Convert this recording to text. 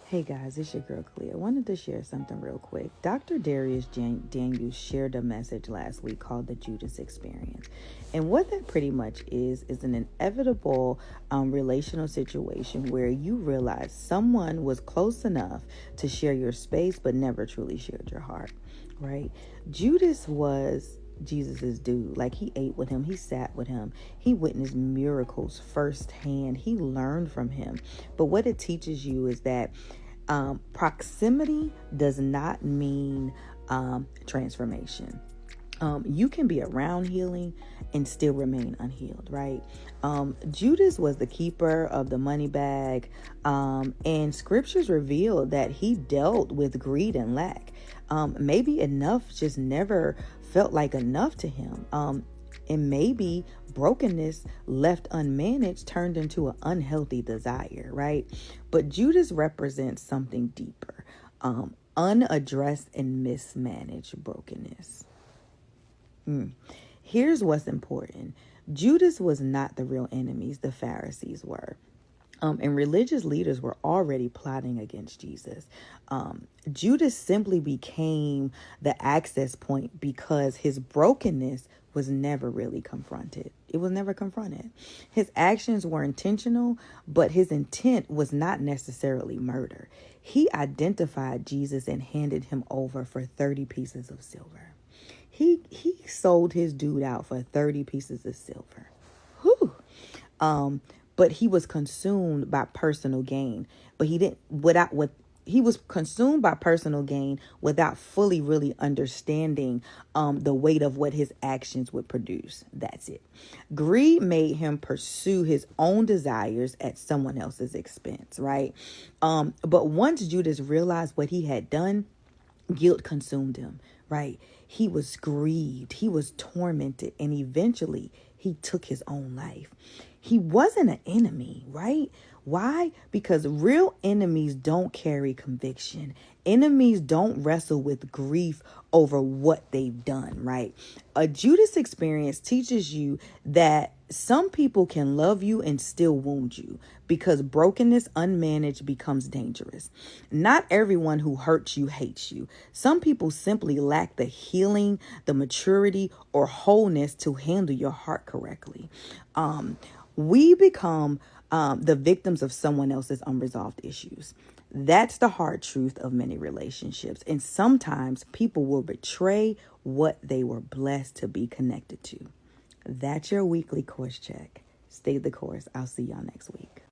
Hey guys, it's your girl Clea. I wanted to share something real quick. Dr. Daniels shared a message last week called the Judas Experience. And what that pretty much is an inevitable relational situation where you realize someone was close enough to share your space but never truly shared your heart, right? Judas was Jesus's dude. Like, he ate with him, he sat with him, he witnessed miracles firsthand, he learned from him. But what it teaches you is that proximity does not mean transformation. You can be around healing and still remain unhealed, right? Judas was the keeper of the money bag, and scriptures reveal that he dealt with greed and lack. Maybe enough just never felt like enough to him. And maybe brokenness left unmanaged turned into an unhealthy desire, right? But Judas represents something deeper, unaddressed and mismanaged brokenness. Here's what's important. Judas was not the real enemies, the Pharisees were. And religious leaders were already plotting against Jesus. Judas simply became the access point because his brokenness was never really confronted. It was never confronted. His actions were intentional, but his intent was not necessarily murder. He identified Jesus and handed him over for 30 pieces of silver. He sold his dude out for 30 pieces of silver. Whew. But he was consumed by personal gain. But he was consumed by personal gain without fully really understanding the weight of what his actions would produce. That's it. Greed made him pursue his own desires at someone else's expense, right? But once Judas realized what he had done, guilt consumed him, right? He was grieved, he was tormented, and eventually he took his own life. He wasn't an enemy, right? Why? Because real enemies don't carry conviction. Enemies don't wrestle with grief over what they've done, right? A Judas experience teaches you that some people can love you and still wound you because brokenness unmanaged becomes dangerous. Not everyone who hurts you hates you. Some people simply lack the healing, the maturity, or wholeness to handle your heart correctly. We become the victims of someone else's unresolved issues. That's the hard truth of many relationships. And sometimes people will betray what they were blessed to be connected to. That's your weekly course check. Stay the course. I'll see y'all next week.